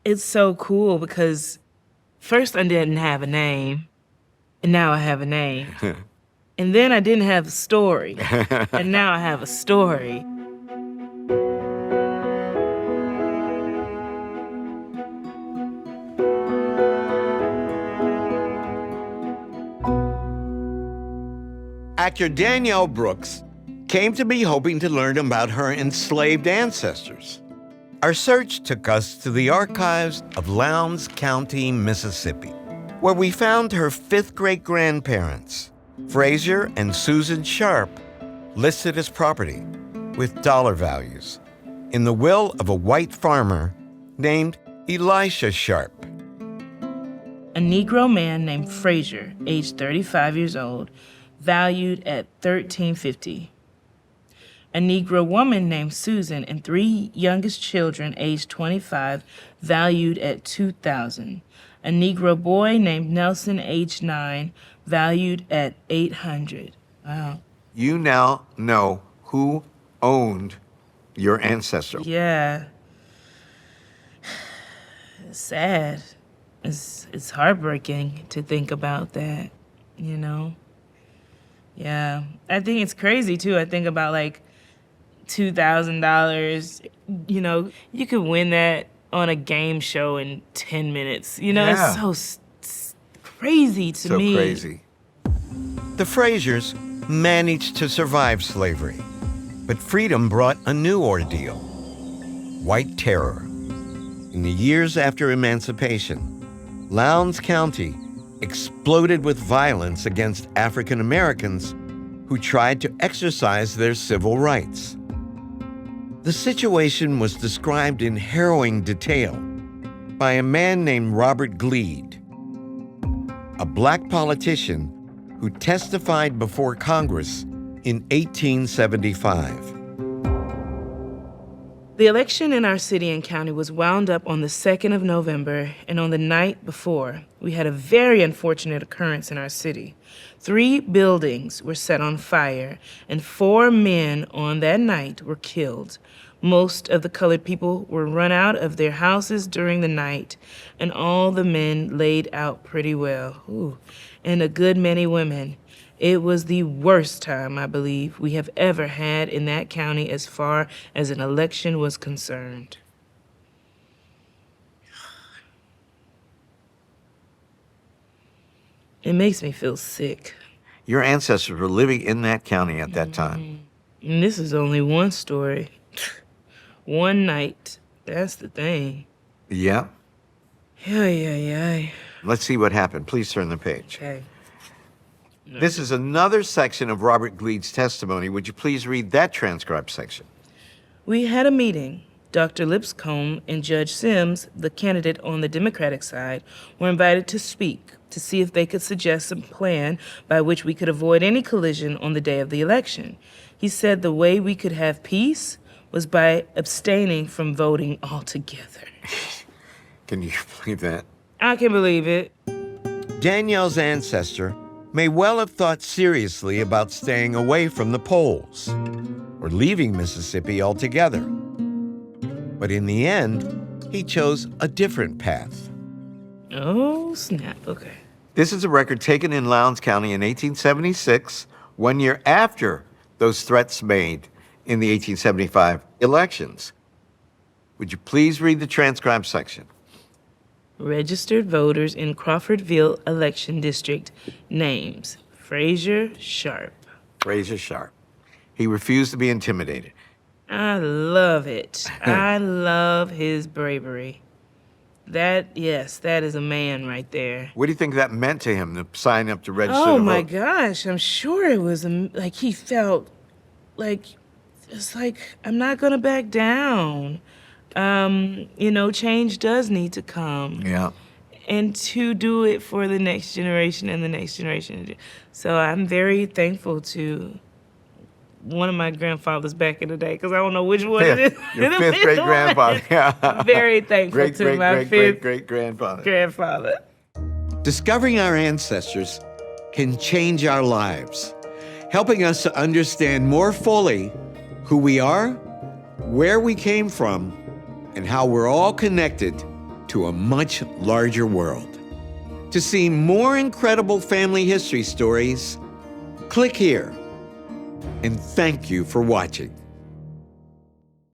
It's so cool because first I didn't have a name, and now I have a name. And then I didn't have a story, and now I have a story. Actor Danielle Brooks came to me hoping to learn about her enslaved ancestors. Our search took us to the archives of Lowndes County, Mississippi, where we found her fifth great-grandparents, Fraser and Susan Sharp, listed as property with dollar values in the will of a white farmer named Elisha Sharp. A Negro man named Fraser, age 35 years old, valued at $13.50. A Negro woman named Susan and three youngest children, aged 25, valued at $2,000. A Negro boy named Nelson, aged 9, valued at $800. Wow. You now know who owned your ancestor. Yeah. It's sad. It's heartbreaking to think about that, you know? Yeah. I think it's crazy, too. I think about, like, $2,000, you know, you could win that on a game show in 10 minutes. You know, Yeah. It's so crazy to me. So crazy. The Frasers managed to survive slavery, but freedom brought a new ordeal: white terror. In the years after emancipation, Lowndes County exploded with violence against African Americans who tried to exercise their civil rights. The situation was described in harrowing detail by a man named Robert Gleed, a black politician who testified before Congress in 1875. The election in our city and county was wound up on the 2nd of November, and on the night before, we had a very unfortunate occurrence in our city. 3 buildings were set on fire, and 4 men on that night were killed. Most of the colored people were run out of their houses during the night, and all the men laid out pretty well. Ooh, and a good many women. It was the worst time, I believe, we have ever had in that county as far as an election was concerned. It makes me feel sick. Your ancestors were living in that county at that time. And this is only one story. One night. That's the thing. Yeah. Yeah. Let's see what happened. Please turn the page. Okay. This is another section of Robert Gleed's testimony. Would you please read that transcribed section? We had a meeting. Dr. Lipscomb and Judge Sims, the candidate on the Democratic side, were invited to speak to see if they could suggest a plan by which we could avoid any collision on the day of the election. He said the way we could have peace was by abstaining from voting altogether. Can you believe that? I can believe it. Danielle's ancestor may well have thought seriously about staying away from the polls or leaving Mississippi altogether. But in the end, he chose a different path. Oh, snap. Okay. This is a record taken in Lowndes County in 1876, 1 year after those threats made in the 1875 elections. Would you please read the transcribed section? Registered voters in Crawfordville Election District. Names: Fraser Sharp. Fraser Sharp. He refused to be intimidated. I love it. I love his bravery. That is a man right there. What do you think that meant to him, to sign up to register Oh to my vote? gosh, I'm sure it was like he felt like, it's like, I'm not gonna back down. Change does need to come. Yeah. And to do it for the next generation and the next generation. So I'm very thankful to one of my grandfathers back in the day, because I don't know which one it is. Your fifth great-grandfather. Yeah. Very thankful to my fifth great-grandfather. grandfather. Discovering our ancestors can change our lives, helping us to understand more fully who we are, where we came from, and how we're all connected to a much larger world. To see more incredible family history stories, click here. And thank you for watching.